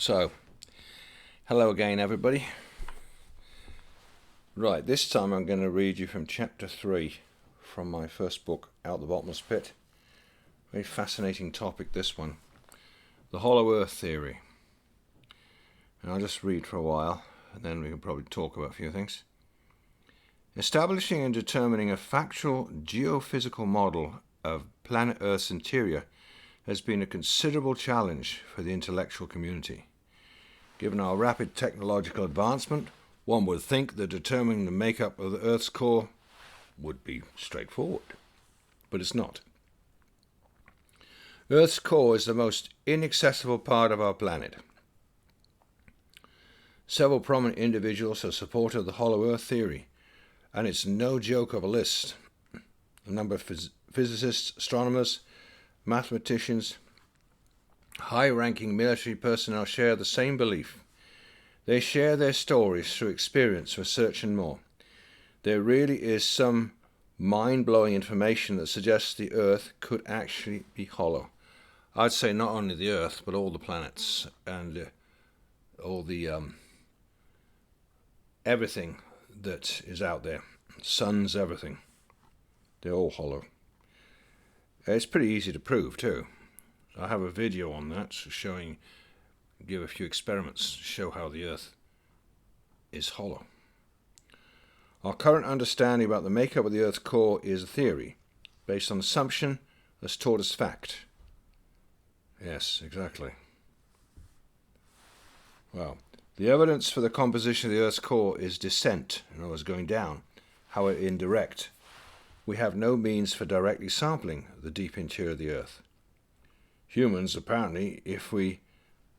So, hello again everybody. Right, this time I'm going to read you from chapter 3 from my first book, Out the Bottomless Pit. Very fascinating topic, this one. The Hollow Earth Theory. And I'll just read for a while, and then we can probably talk about a few things. Establishing and determining a factual geophysical model of planet Earth's interior has been a considerable challenge for the intellectual community. Given our rapid technological advancement, one would think that determining the makeup of the Earth's core would be straightforward, but it's not. Earth's core is the most inaccessible part of our planet. Several prominent individuals have supported the Hollow Earth theory, and it's no joke of a list. A number of physicists, astronomers, mathematicians, high-ranking military personnel share the same belief. They share their stories through experience, research and more. There really is some mind-blowing information that suggests the Earth could actually be hollow. I'd say not only the Earth, but all the planets and all the everything that is out there. Suns, everything. They're all hollow. It's pretty easy to prove too. I have a video on that showing, give a few experiments to show how the Earth is hollow. Our current understanding about the makeup of the Earth's core is a theory, based on assumption that's taught as fact. Yes, exactly. Well, the evidence for the composition of the Earth's core is descent, in other words, going down, however indirect. We have no means for directly sampling the deep interior of the Earth. Humans, apparently, if we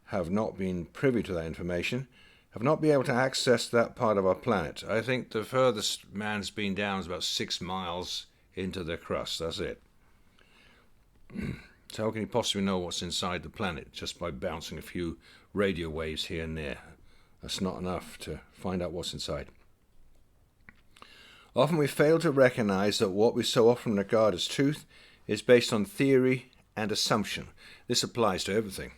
have not been privy to that information, have not been able to access that part of our planet. I think the furthest man's been down is about 6 miles into the crust. That's it. So how can you possibly know what's inside the planet just by bouncing a few radio waves here and there? That's not enough to find out what's inside. Often we fail to recognize that what we so often regard as truth is based on theory and assumption. This applies to everything.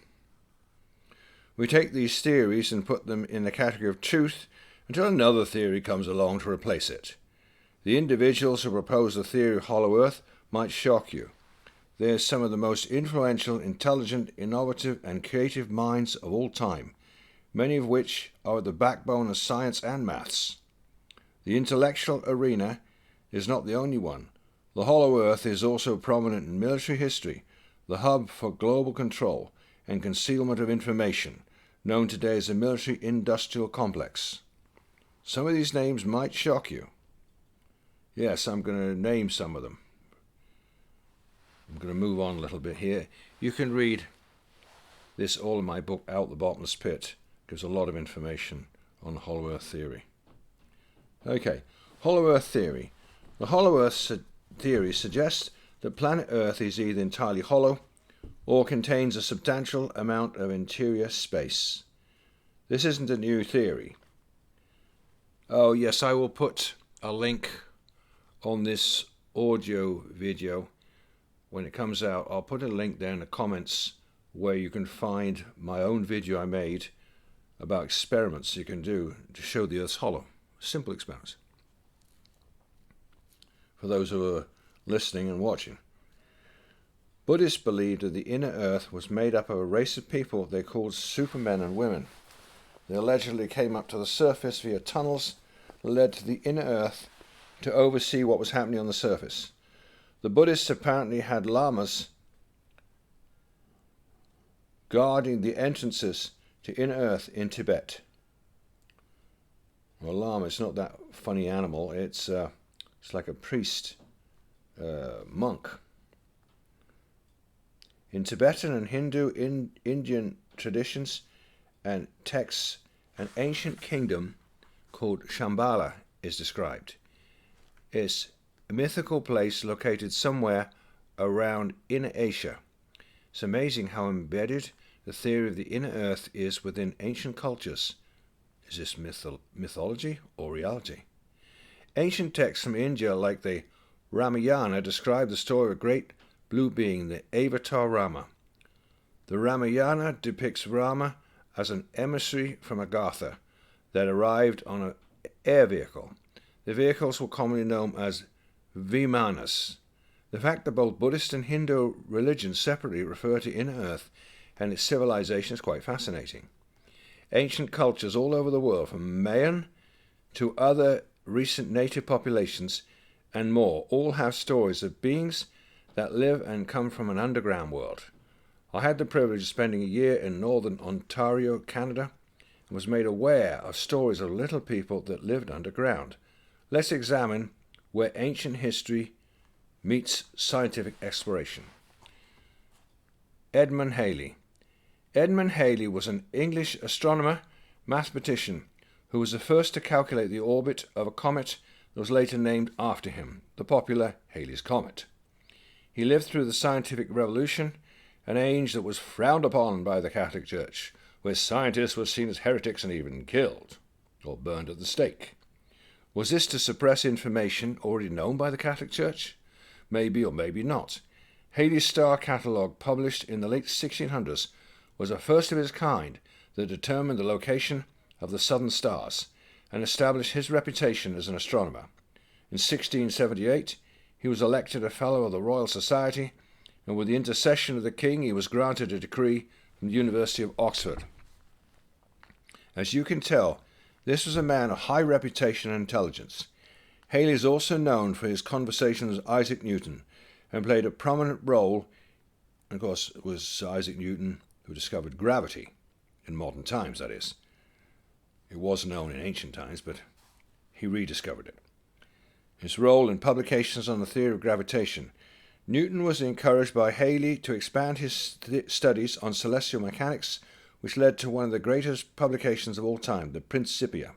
We take these theories and put them in the category of truth until another theory comes along to replace it. The individuals who propose the theory of Hollow Earth might shock you. They are some of the most influential, intelligent, innovative, and creative minds of all time, many of which are the backbone of science and maths. The intellectual arena is not the only one. The Hollow Earth is also prominent in military history, the hub for global control and concealment of information, known today as the military-industrial complex. Some of these names might shock you. Yes, I'm going to name some of them. I'm going to move on a little bit here. You can read this all in my book, Out the Bottomless Pit. It gives a lot of information on the Hollow Earth theory. Okay, Hollow Earth theory. The Hollow Earth theory suggests that planet Earth is either entirely hollow or contains a substantial amount of interior space. This isn't a new theory. Oh yes, I will put a link on this audio video when it comes out. I'll put a link there in the comments where you can find my own video I made about experiments you can do to show the Earth's hollow. Simple experiments. For those who are listening and watching. Buddhists believed that the inner Earth was made up of a race of people they called supermen and women. They allegedly came up to the surface via tunnels that led to the inner Earth to oversee what was happening on the surface. The Buddhists apparently had lamas guarding the entrances to inner Earth in Tibet. Well, a lama is not that funny animal. It's like a priest, monk. In Tibetan and Hindu, Indian traditions and texts, an ancient kingdom called Shambhala is described. It's a mythical place located somewhere around Inner Asia. It's amazing how embedded the theory of the inner Earth is within ancient cultures. Is this mythology or reality? Ancient texts from India like the Ramayana describe the story of a great blue being, the Avatar Rama. The Ramayana depicts Rama as an emissary from Agartha that arrived on an air vehicle. The vehicles were commonly known as Vimanas. The fact that both Buddhist and Hindu religions separately refer to inner earth and its civilization is quite fascinating. Ancient cultures all over the world, from Mayan to other recent native populations and more, all have stories of beings that live and come from an underground world. I had the privilege of spending a year in northern Ontario, Canada, and was made aware of stories of little people that lived underground. Let's examine where ancient history meets scientific exploration. Edmund Halley. Edmund Halley was an English astronomer, mathematician, who was the first to calculate the orbit of a comet that was later named after him, the popular Halley's Comet. He lived through the scientific revolution, an age that was frowned upon by the Catholic Church, where scientists were seen as heretics and even killed, or burned at the stake. Was this to suppress information already known by the Catholic Church? Maybe or maybe not. Halley's star catalogue, published in the late 1600s, was a first of its kind that determined the location of the southern stars and established his reputation as an astronomer. In 1678, he was elected a Fellow of the Royal Society, and with the intercession of the King, he was granted a degree from the University of Oxford. As you can tell, this was a man of high reputation and intelligence. Halley is also known for his conversations with Isaac Newton, and played a prominent role, and of course it was Isaac Newton who discovered gravity, in modern times that is. It was known in ancient times, but he rediscovered it. His role in publications on the theory of gravitation. Newton was encouraged by Halley to expand his studies on celestial mechanics, which led to one of the greatest publications of all time, the Principia.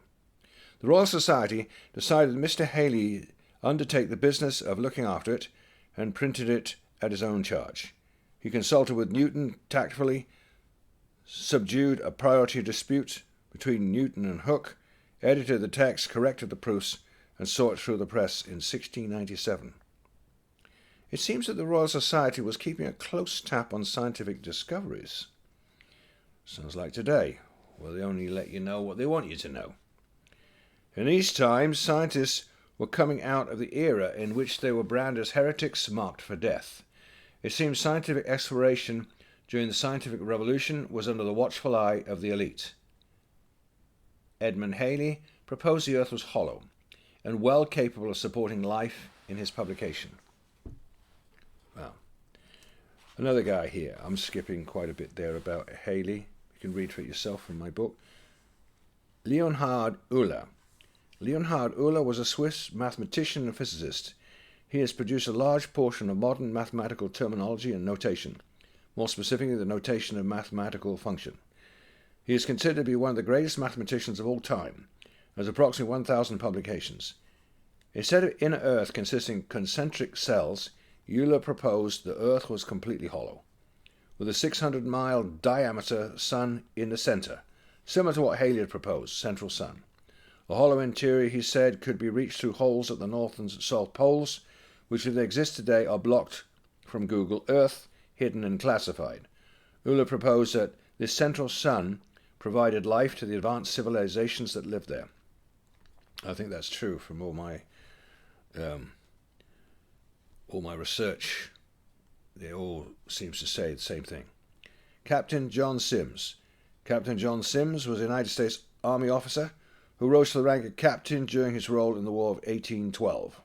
The Royal Society decided that Mr. Halley undertake the business of looking after it, and printed it at his own charge. He consulted with Newton tactfully, subdued a priority dispute between Newton and Hooke, edited the text, corrected the proofs, and saw it through the press in 1697. It seems that the Royal Society was keeping a close tap on scientific discoveries. Sounds like today, where they only let you know what they want you to know. In these times, scientists were coming out of the era in which they were branded as heretics marked for death. It seems scientific exploration during the scientific revolution was under the watchful eye of the elite. Edmund Halley proposed the Earth was hollow, and well capable of supporting life in his publication. Well, another guy here. I'm skipping quite a bit there about Halley. You can read for it yourself from my book. Leonhard Euler. Leonhard Euler was a Swiss mathematician and physicist. He has produced a large portion of modern mathematical terminology and notation, more specifically the notation of mathematical function. He is considered to be one of the greatest mathematicians of all time, has approximately 1,000 publications. Instead of inner Earth consisting of concentric cells, Euler proposed the Earth was completely hollow, with a 600-mile diameter sun in the center, similar to what Halley had proposed, central sun. The hollow interior, he said, could be reached through holes at the north and south poles, which if they exist today are blocked from Google Earth, hidden and classified. Euler proposed that this central sun provided life to the advanced civilizations that lived there. I think that's true from all my research. It all seems to say the same thing. Captain John Sims. Captain John Sims was a United States Army officer who rose to the rank of captain during his role in the War of 1812.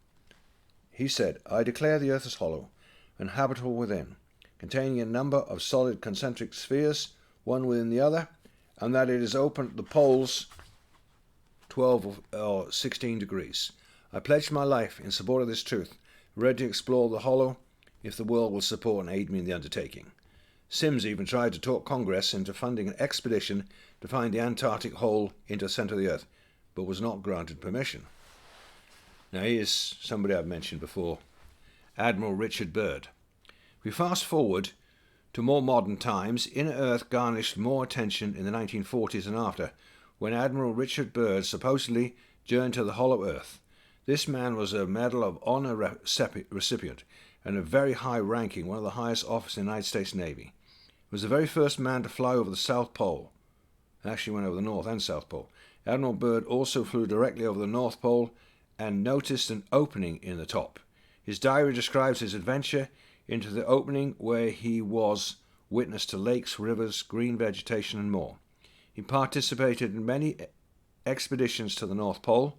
He said, "I declare the earth is hollow and habitable within, containing a number of solid concentric spheres, one within the other, and that it is open at the poles 12 or 16 degrees. I pledge my life in support of this truth, ready to explore the hollow if the world will support and aid me in the undertaking." Sims even tried to talk Congress into funding an expedition to find the Antarctic hole into the center of the earth, but was not granted permission. Now here's somebody I've mentioned before, Admiral Richard Byrd. If we fast forward to more modern times, inner Earth garnished more attention in the 1940s and after, when Admiral Richard Byrd supposedly journeyed to the hollow Earth. This man was a Medal of Honor recipient and a very high ranking, one of the highest officers in the United States Navy. He was the very first man to fly over the South Pole. and actually went over the North and South Pole. Admiral Byrd also flew directly over the North Pole and noticed an opening in the top. His diary describes his adventure into the opening, where he was witness to lakes, rivers, green vegetation, and more. He participated in many expeditions to the North Pole,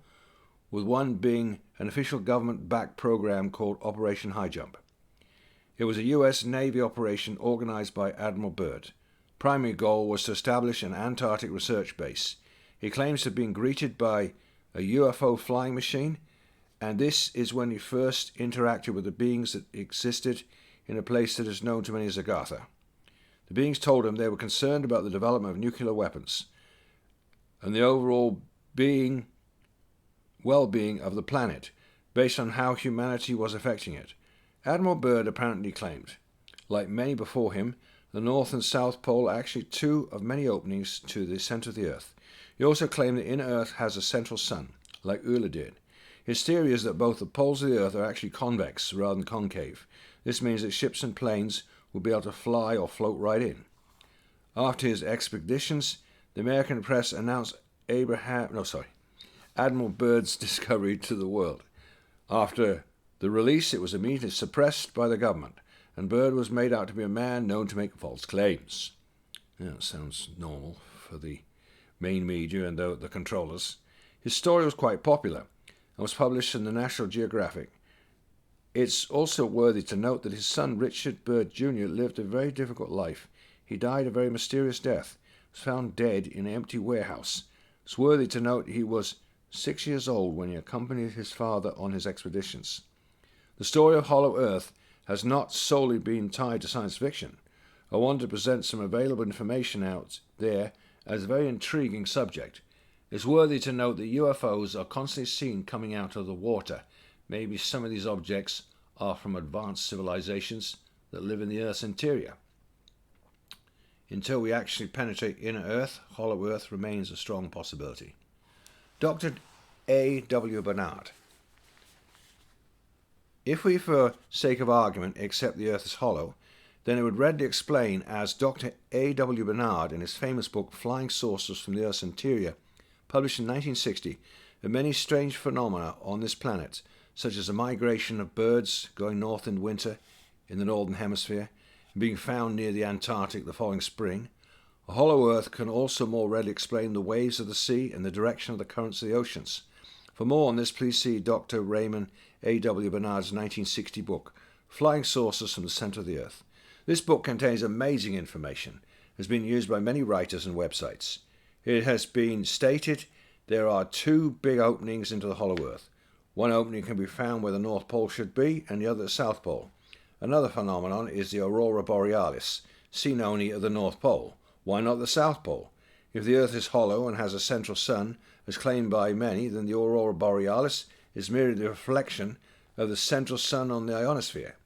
with one being an official government-backed program called Operation High Jump. It was a U.S. Navy operation organized by Admiral Byrd. Primary goal was to establish an Antarctic research base. He claims to have been greeted by a UFO flying machine, and this is when he first interacted with the beings that existed in a place that is known to many as Agartha. The beings told him they were concerned about the development of nuclear weapons and the overall well-being of the planet, based on how humanity was affecting it. Admiral Byrd apparently claimed, like many before him, the North and South Pole are actually two of many openings to the centre of the Earth. He also claimed the inner Earth has a central sun, like Euler did. His theory is that both the poles of the Earth are actually convex rather than concave. This means that ships and planes will be able to fly or float right in. After his expeditions, the American press announced Admiral Byrd's discovery to the world. After the release, it was immediately suppressed by the government, and Byrd was made out to be a man known to make false claims. Yeah, that sounds normal for the main media and the controllers. His story was quite popular and was published in the National Geographic. It's also worthy to note that his son Richard Byrd Jr. lived a very difficult life. He died a very mysterious death, was found dead in an empty warehouse. It's worthy to note he was 6 years old when he accompanied his father on his expeditions. The story of Hollow Earth has not solely been tied to science fiction. I wanted to present some available information out there as a very intriguing subject. It's worthy to note that UFOs are constantly seen coming out of the water. Maybe some of these objects are from advanced civilizations that live in the Earth's interior. Until we actually penetrate inner Earth, Hollow Earth remains a strong possibility. Dr. A.W. Barnard. If we, for sake of argument, accept the Earth is hollow, then it would readily explain, as Dr. A.W. Barnard in his famous book Flying Saucers from the Earth's Interior, published in 1960, that many strange phenomena on this planet, such as the migration of birds going north in winter in the northern hemisphere, and being found near the Antarctic the following spring. A hollow Earth can also more readily explain the waves of the sea and the direction of the currents of the oceans. For more on this, please see Dr. Raymond A.W. Barnard's 1960 book, Flying Saucers from the Center of the Earth. This book contains amazing information. It has been used by many writers and websites. It has been stated there are two big openings into the hollow Earth. One opening can be found where the North Pole should be, and the other the South Pole. Another phenomenon is the aurora borealis, seen only at the North Pole. Why not the South Pole? If the Earth is hollow and has a central sun, as claimed by many, then the aurora borealis is merely the reflection of the central sun on the ionosphere.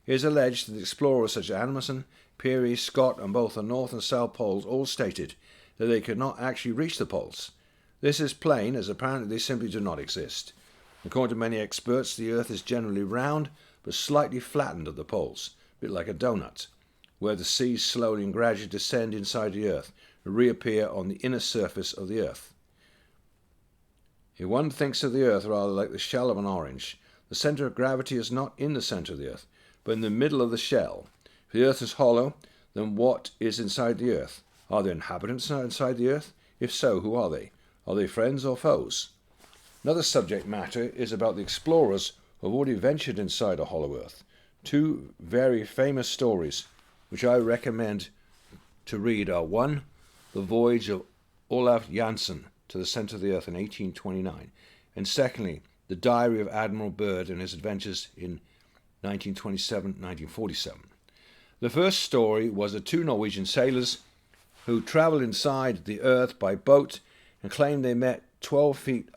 It is alleged that explorers such as Amundsen, Peary, Scott, and both the North and South Poles all stated that they could not actually reach the poles. This is plain, as apparently they simply do not exist. According to many experts, the Earth is generally round, but slightly flattened at the poles, a bit like a donut, where the seas slowly and gradually descend inside the Earth and reappear on the inner surface of the Earth. If one thinks of the Earth rather like the shell of an orange, the centre of gravity is not in the centre of the Earth, but in the middle of the shell. If the Earth is hollow, then what is inside the Earth? Are there inhabitants inside the Earth? If so, who are they? Are they friends or foes? Another subject matter is about the explorers who have already ventured inside a hollow Earth. Two very famous stories which I recommend to read are: one, the voyage of Olaf Jansen to the centre of the Earth in 1829, and secondly, the diary of Admiral Byrd and his adventures in 1927-1947. The first story was of two Norwegian sailors who travelled inside the Earth by boat and claimed they met 12 feet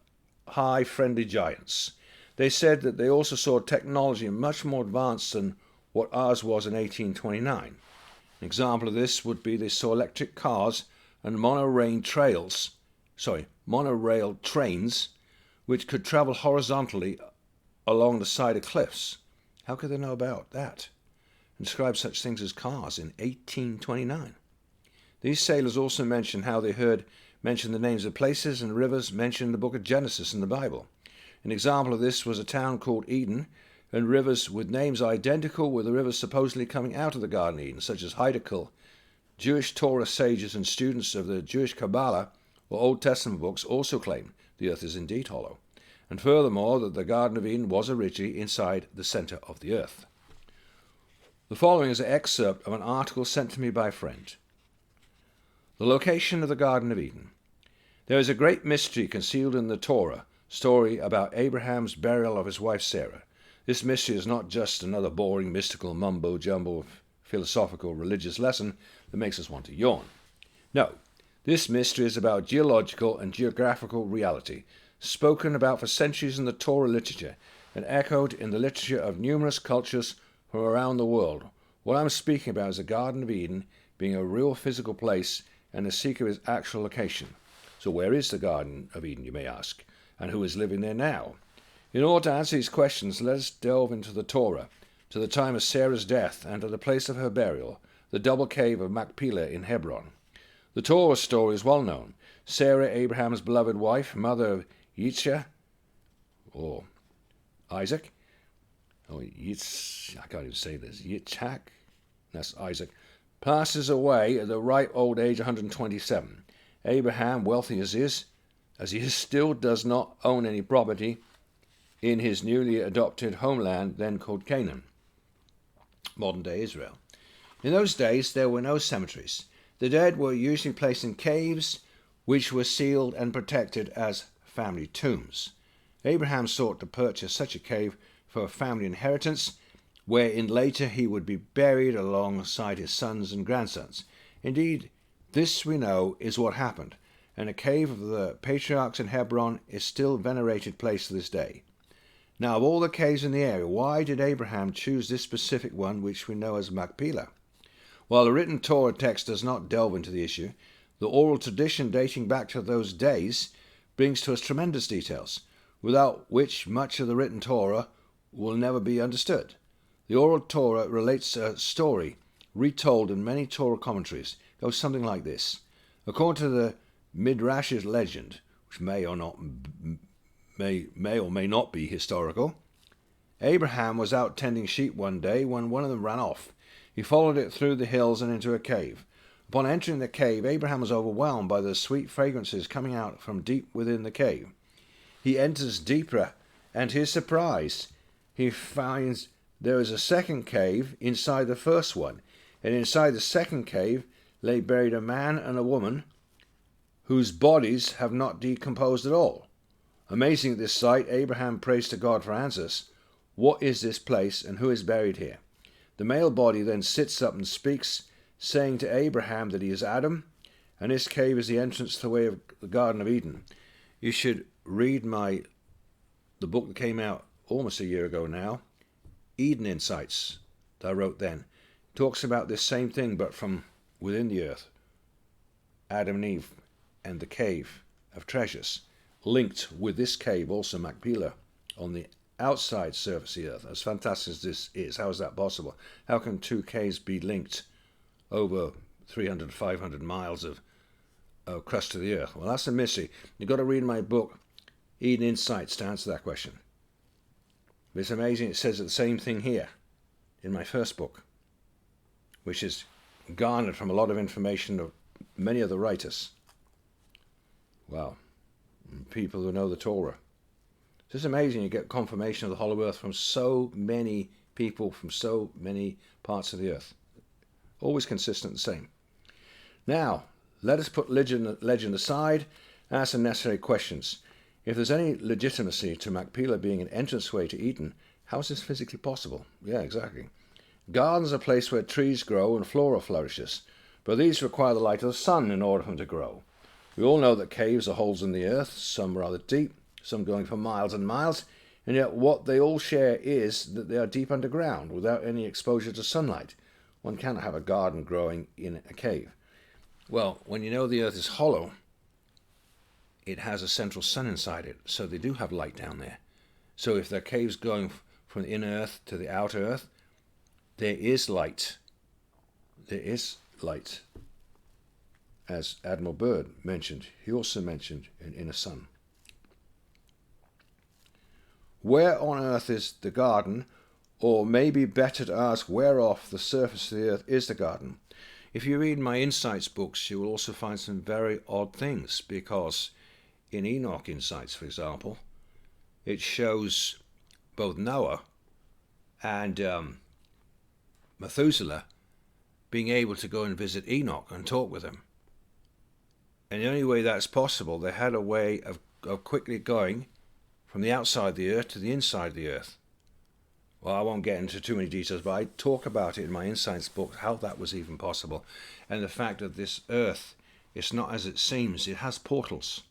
high friendly giants. They said that they also saw technology much more advanced than what ours was in 1829. An example of this would be they saw electric cars and monorail trains which could travel horizontally along the side of cliffs. How could they know about that and describe such things as cars in 1829? These sailors also mention how they heard mention the names of places and rivers mentioned in the book of Genesis in the Bible. An example of this was a town called Eden, and rivers with names identical with the rivers supposedly coming out of the Garden of Eden, such as Hiddekel. Jewish Torah sages and students of the Jewish Kabbalah or Old Testament books also claim the earth is indeed hollow, and furthermore that the Garden of Eden was originally inside the center of the earth. The following is an excerpt of an article sent to me by a friend. The location of the Garden of Eden. There is a great mystery concealed in the Torah story about Abraham's burial of his wife Sarah. This mystery is not just another boring, mystical, mumbo-jumbo, philosophical, religious lesson that makes us want to yawn. No, this mystery is about geological and geographical reality, spoken about for centuries in the Torah literature and echoed in the literature of numerous cultures from around the world. What I'm speaking about is the Garden of Eden being a real physical place and the secret of its actual location. So where is the Garden of Eden, you may ask, and who is living there now? In order to answer these questions, let us delve into the Torah, to the time of Sarah's death and to the place of her burial, the double cave of Machpelah in Hebron. The Torah story is well known. Sarah, Abraham's beloved wife, mother of Yitzhak, or Isaac, I can't even say this, Yitzhak, that's Isaac, passes away at the ripe old age of 127. Abraham, wealthy as he is, still does not own any property in his newly adopted homeland, then called Canaan, modern-day Israel. In those days, there were no cemeteries. The dead were usually placed in caves, which were sealed and protected as family tombs. Abraham sought to purchase such a cave for a family inheritance, wherein later he would be buried alongside his sons and grandsons. Indeed, this we know is what happened, and a cave of the patriarchs in Hebron is still a venerated place to this day. Now, of all the caves in the area, why did Abraham choose this specific one, which we know as Machpelah? While the written Torah text does not delve into the issue, the oral tradition dating back to those days brings to us tremendous details, without which much of the written Torah will never be understood. The oral Torah relates a story retold in many Torah commentaries. It goes something like this. According to the Midrash's legend, which may or may not be historical, Abraham was out tending sheep one day when one of them ran off. He followed it through the hills and into a cave. Upon entering the cave, Abraham was overwhelmed by the sweet fragrances coming out from deep within the cave. He enters deeper, and to his surprise, he finds there is a second cave inside the first one, and inside the second cave lay buried a man and a woman whose bodies have not decomposed at all. Amazing at this sight, Abraham prays to God for answers. What is this place, and who is buried here? The male body then sits up and speaks, saying to Abraham that he is Adam, and this cave is the entrance to the way of the Garden of Eden. You should read the book that came out almost a year ago now, Eden Insights, that I wrote then. It talks about this same thing, but from within the earth. Adam and Eve and the cave of treasures, linked with this cave, also Machpelah, on the outside surface of the earth. As fantastic as this is, how is that possible? How can two caves be linked over 300, 500 miles of crust of the earth? Well, that's a mystery. You've got to read my book, Eden Insights, to answer that question. But it's amazing, it says the same thing here in my first book, which is garnered from a lot of information of many of the writers. Wow. People who know the Torah. It's just amazing you get confirmation of the hollow earth from so many people from so many parts of the earth. Always consistent and same. Now, let us put legend aside and ask the necessary questions. If there's any legitimacy to Machpelah being an entranceway to Eden, how is this physically possible? Yeah, exactly. Gardens are a place where trees grow and flora flourishes, but these require the light of the sun in order for them to grow. We all know that caves are holes in the earth, some rather deep, some going for miles and miles, and yet what they all share is that they are deep underground without any exposure to sunlight. One cannot have a garden growing in a cave. Well, when you know the earth is hollow, it has a central sun inside it, so they do have light down there. So if there are caves going from the inner earth to the outer earth, there is light. There is light. as Admiral Byrd mentioned. He also mentioned in A Sun. Where on earth is the garden? Or maybe better to ask, where off the surface of the earth is the garden? If you read my Insights books, you will also find some very odd things, because in Enoch Insights, for example, it shows both Noah and Methuselah being able to go and visit Enoch and talk with him. And the only way that's possible, they had a way of quickly going from the outside of the earth to the inside of the earth. Well, I won't get into too many details, but I talk about it in my Insights book, how that was even possible. And the fact that this earth is not as it seems. It has portals.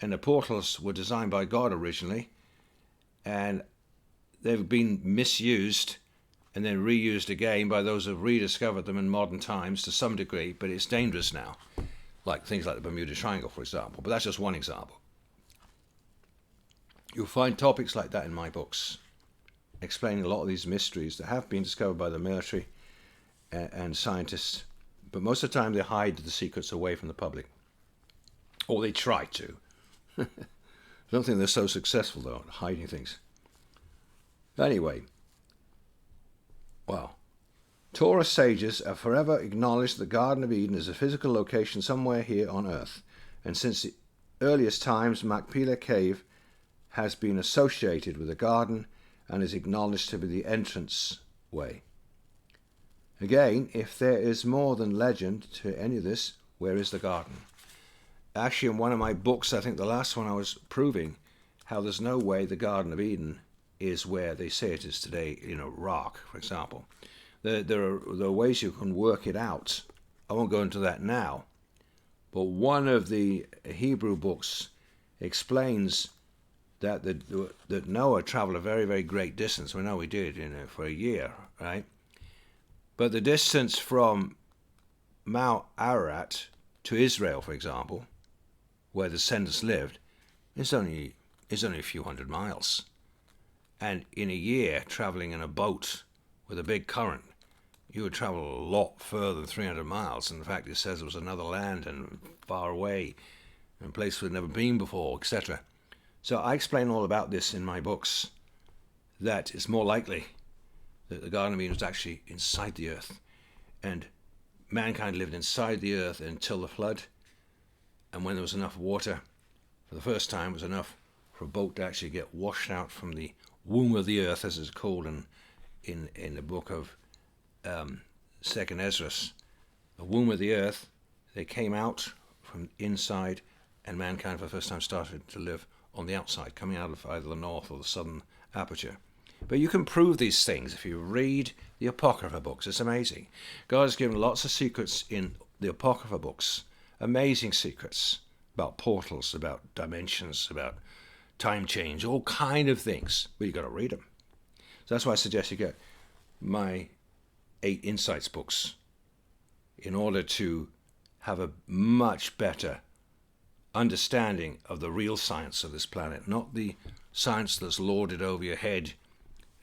And the portals were designed by God originally, and they've been misused and then reused again by those who have rediscovered them in modern times to some degree, but it's dangerous now. Like things like the Bermuda Triangle, for example. But that's just one example. You'll find topics like that in my books, explaining a lot of these mysteries that have been discovered by the military and scientists, but most of the time they hide the secrets away from the public. Or they try to. I don't think they're so successful, though, at hiding things. Anyway, well, Torah sages have forever acknowledged the Garden of Eden as a physical location somewhere here on earth, and since the earliest times, Machpelah Cave has been associated with the garden and is acknowledged to be the entrance way. Again, if there is more than legend to any of this, where is the garden? Actually, in one of my books, I think the last one, I was proving how there's no way the Garden of Eden is where they say it is today in Iraq, for example. There are ways you can work it out. I won't go into that now. But one of the Hebrew books explains that Noah traveled a very, very great distance. We know he did, for a year, right? But the distance from Mount Ararat to Israel, for example, where the descendants lived, is only a few hundred miles. And in a year, traveling in a boat with a big current, you would travel a lot further than 300 miles. And in fact, it says it was another land and far away, and a place we'd never been before, etc. So I explain all about this in my books, that it's more likely that the Garden of Eden was actually inside the earth, and mankind lived inside the earth until the flood, and when there was enough water, for the first time, it was enough for a boat to actually get washed out from the womb of the earth, as it's called in the book of Second Esdras. The womb of the earth, they came out from inside, and mankind for the first time started to live on the outside, coming out of either the north or the southern aperture. But you can prove these things if you read the Apocrypha books. It's amazing. God has given lots of secrets in the Apocrypha books, amazing secrets about portals, about dimensions, about time change, all kind of things. But you've got to read them. So that's why I suggest you get my 8 Insights books in order to have a much better understanding of the real science of this planet, not the science that's lorded over your head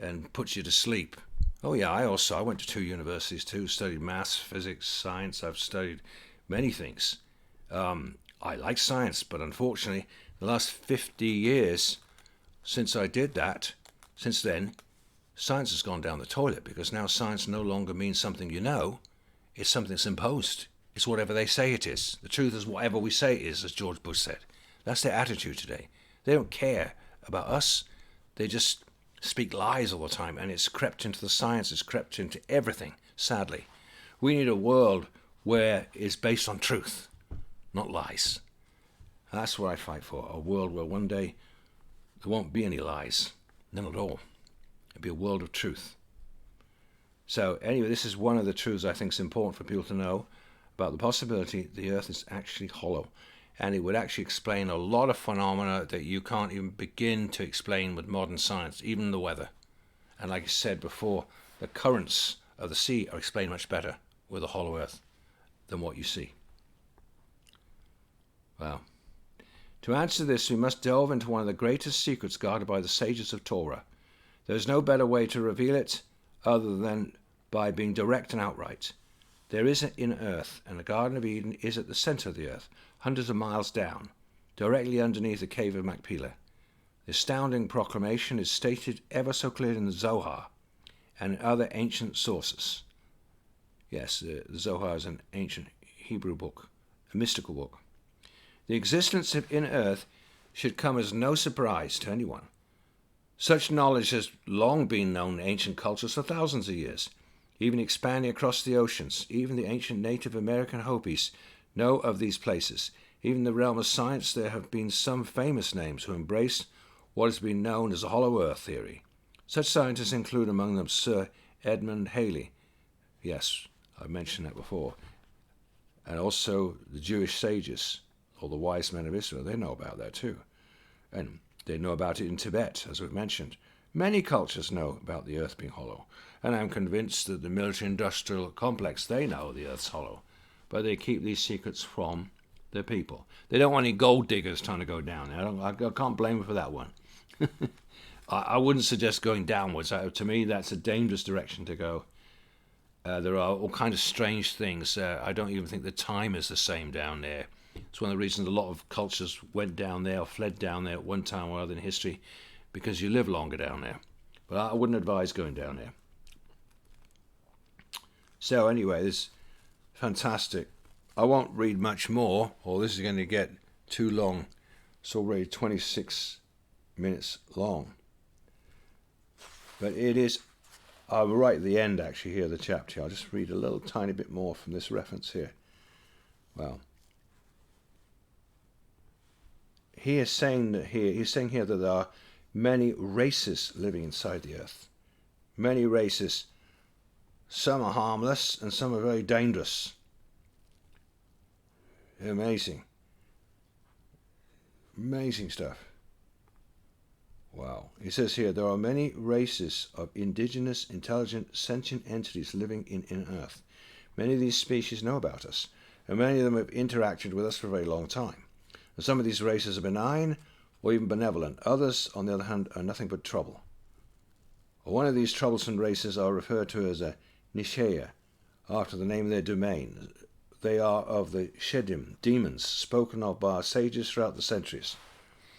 and puts you to sleep. Oh yeah, I went to 2 universities too, studied maths, physics, science. I've studied many things. I like science, but unfortunately, the last 50 years since I did that, since then, science has gone down the toilet, because now science no longer means something you know, it's something that's imposed. It's whatever they say it is. The truth is whatever we say it is, as George Bush said. That's their attitude today. They don't care about us. They just speak lies all the time, and it's crept into the science, it's crept into everything, sadly. We need a world where it's based on truth, not lies. That's what I fight for, a world where one day there won't be any lies, none at all. It'll be a world of truth. So anyway, this is one of the truths I think is important for people to know about the possibility the earth is actually hollow. And it would actually explain a lot of phenomena that you can't even begin to explain with modern science, even the weather. And like I said before, the currents of the sea are explained much better with a hollow earth than what you see. Well, to answer this, we must delve into one of the greatest secrets guarded by the sages of Torah. There is no better way to reveal it other than by being direct and outright. There is an inner earth, and the Garden of Eden is at the centre of the earth, hundreds of miles down, directly underneath the cave of Machpelah. The astounding proclamation is stated ever so clearly in the Zohar and in other ancient sources. Yes, the Zohar is an ancient Hebrew book, a mystical book. The existence of inner earth should come as no surprise to anyone. Such knowledge has long been known in ancient cultures for thousands of years, even expanding across the oceans. Even the ancient Native American Hopis know of these places. Even in the realm of science, there have been some famous names who embraced what has been known as the hollow earth theory. Such scientists include among them Sir Edmund Halley. Yes, I mentioned that before. And also the Jewish sages, or the wise men of Israel. They know about that too. And they know about it in Tibet, as we've mentioned. Many cultures know about the earth being hollow. And I'm convinced that the military-industrial complex, they know the earth's hollow. But they keep these secrets from their people. They don't want any gold diggers trying to go down there. I can't blame them for that one. I wouldn't suggest going downwards. To me, that's a dangerous direction to go. There are all kinds of strange things. I don't even think the time is the same down there. It's one of the reasons a lot of cultures went down there or fled down there at one time or other in history, because you live longer down there. But I wouldn't advise going down there. So anyway, this is fantastic. I won't read much more, or this is going to get too long. It's already 26 minutes long. But it is, I'm right at the end actually here of the chapter. I'll just read a little tiny bit more from this reference here. Well, he's saying here that there are many races living inside the earth. Many races. Some are harmless and some are very dangerous. Amazing. Amazing stuff. Wow. He says here, there are many races of indigenous, intelligent, sentient entities living in Earth. Many of these species know about us, and many of them have interacted with us for a very long time. And some of these races are benign or even benevolent. Others, on the other hand, are nothing but trouble. One of these troublesome races are referred to as a Nishaya, after the name of their domain. They are of the Shedim, demons, spoken of by our sages throughout the centuries.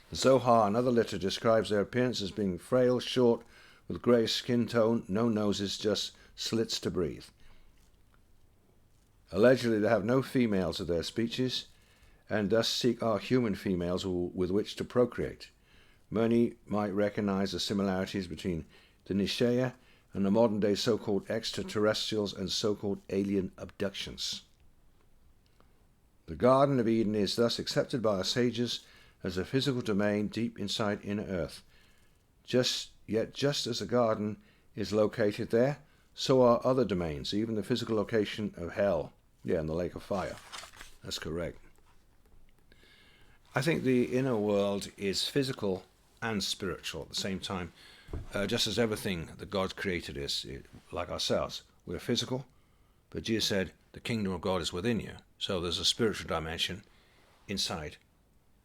The Zohar and other literature describes their appearance as being frail, short, with grey skin tone, no noses, just slits to breathe. Allegedly, they have no females of their species, and thus seek our human females with which to procreate. Many might recognize the similarities between the Nishaya and the modern-day so-called extraterrestrials and so-called alien abductions. The Garden of Eden is thus accepted by our sages as a physical domain deep inside inner earth. Yet just as the garden is located there, so are other domains, even the physical location of hell. Yeah, and the lake of fire. That's correct. I think the inner world is physical and spiritual at the same time, just as everything that God created is, like ourselves. We're physical, but Jesus said the kingdom of God is within you. So there's a spiritual dimension inside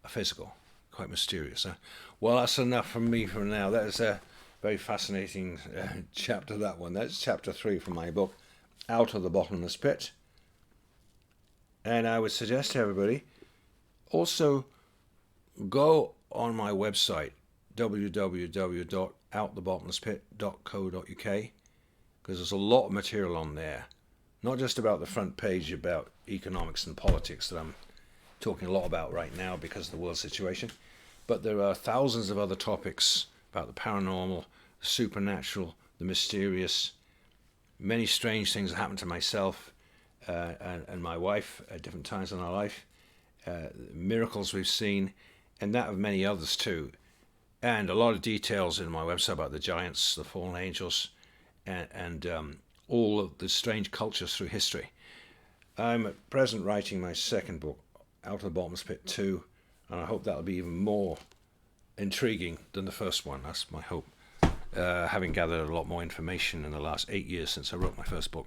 a physical. Quite mysterious. Huh? Well, that's enough from me for now. That is a very fascinating chapter, that one. That's chapter 3 from my book, Out of the Bottomless Pit. And I would suggest to everybody, also go on my website, www.outthebottomlesspit.co.uk, because there's a lot of material on there. Not just about the front page about economics and politics that I'm talking a lot about right now because of the world situation, but there are thousands of other topics about the paranormal, the supernatural, the mysterious, many strange things that happened to myself and my wife at different times in our life, miracles we've seen, and that of many others too, and a lot of details in my website about the giants, the fallen angels, and all of the strange cultures through history. I'm at present writing my second book, Out of the Bottomless Pit 2, and I hope that'll be even more intriguing than the first one. That's my hope, having gathered a lot more information in the last 8 years since I wrote my first book.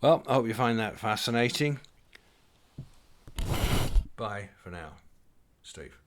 Well, I hope you find that fascinating. Bye for now, Steve.